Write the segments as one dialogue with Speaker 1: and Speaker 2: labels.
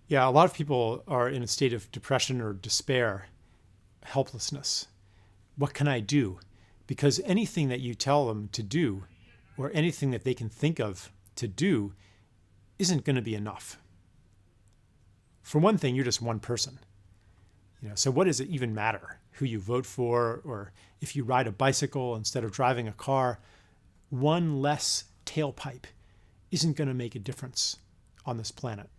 Speaker 1: Yeah, a lot of people are in a state of depression or despair, helplessness. What can I do? Because anything that you tell them to do or anything that they can think of to do isn't going to be enough. For one thing, you're just one person. So what does it even matter who you vote for, or if you ride a bicycle instead of driving a car? One less tailpipe isn't going to make a difference on this planet.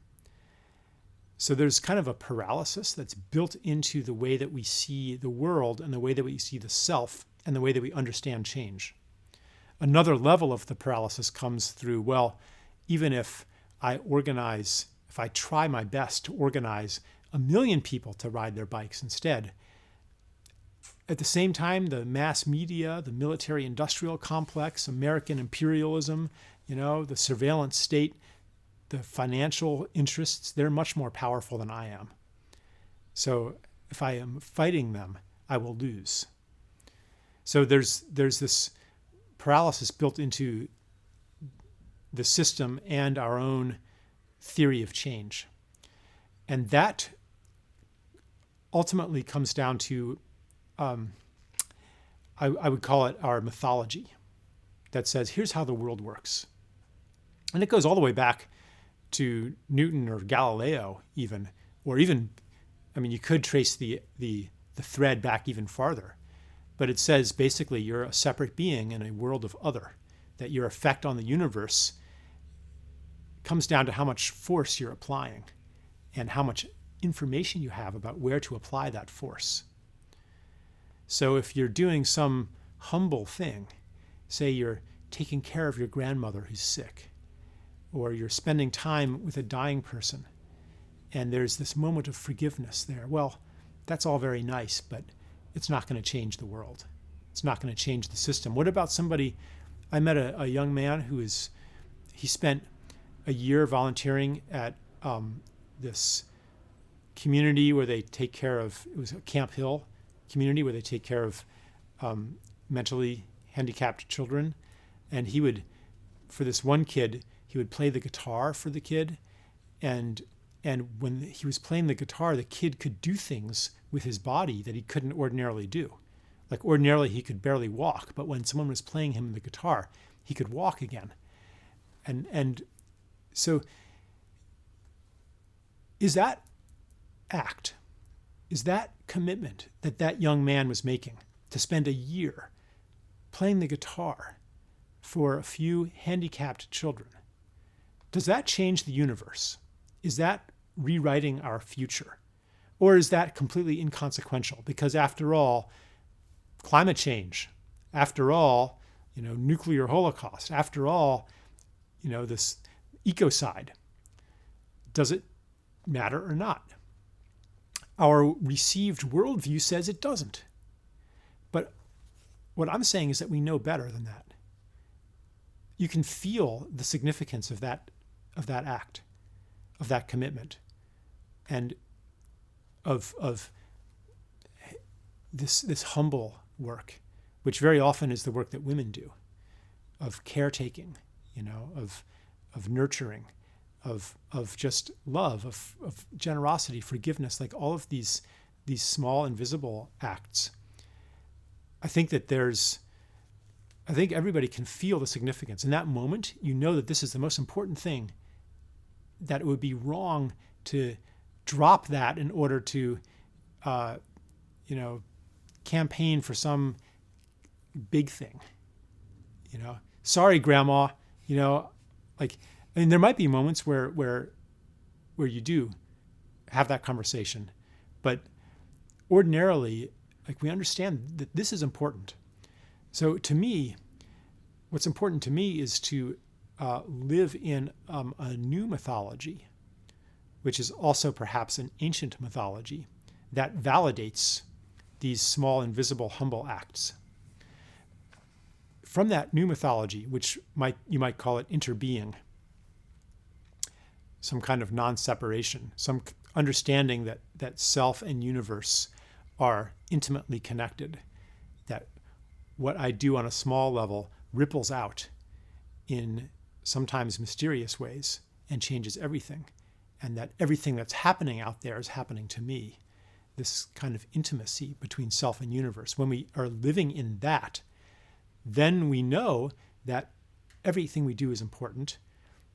Speaker 1: So there's kind of a paralysis that's built into the way that we see the world and the way that we see the self and the way that we understand change. Another level of the paralysis comes through, well, even if I try my best to organize 1 million people to ride their bikes instead, at the same time, the mass media, the military-industrial complex, American imperialism, the surveillance state, the financial interests, they're much more powerful than I am. So if I am fighting them, I will lose. So there's this paralysis built into the system and our own theory of change. And that ultimately comes down to, I would call it our mythology that says, here's how the world works. And it goes all the way back to Newton or Galileo even, or even, you could trace the thread back even farther. But it says basically you're a separate being in a world of other, that your effect on the universe comes down to how much force you're applying and how much information you have about where to apply that force. So if you're doing some humble thing, say you're taking care of your grandmother who's sick, or you're spending time with a dying person, and there's this moment of forgiveness there, well, that's all very nice, but it's not going to change the world. It's not going to change the system. What about somebody, I met a young man he spent a year volunteering at this community where they take care of, it was a Camp Hill community where they take care of mentally handicapped children. And for this one kid, he would play the guitar for the kid. And when he was playing the guitar, the kid could do things with his body that he couldn't ordinarily do. Like ordinarily he could barely walk, but when someone was playing him the guitar, he could walk again. And so is that act, is that commitment that young man was making to spend a year playing the guitar for a few handicapped children, does that change the universe? Is that rewriting our future? Or is that completely inconsequential? Because after all, climate change, after all, nuclear holocaust, after all, this ecocide, does it matter or not? Our received worldview says it doesn't. But what I'm saying is that we know better than that. You can feel the significance of that act, of that commitment, and of this humble work, which very often is the work that women do, of caretaking, of nurturing, of just love, of generosity, forgiveness, like all of these small invisible acts. I think everybody can feel the significance. In that moment, that this is the most important thing, that it would be wrong to drop that in order to, campaign for some big thing. Sorry, Grandma, there might be moments where you do have that conversation, but ordinarily, we understand that this is important. So to me, what's important to me is to live in a new mythology, which is also perhaps an ancient mythology that validates these small, invisible, humble acts. From that new mythology, which you might call it interbeing, some kind of non-separation, some understanding that self and universe are intimately connected, that what I do on a small level ripples out in sometimes mysterious ways and changes everything. and that everything that's happening out there is happening to me. This kind of intimacy between self and universe. When we are living in that, then we know that everything we do is important,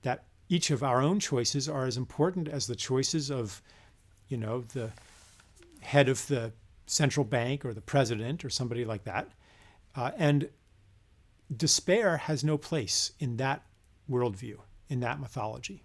Speaker 1: that each of our own choices are as important as the choices of, the head of the central bank or the president or somebody like that. And despair has no place in that worldview, in that mythology.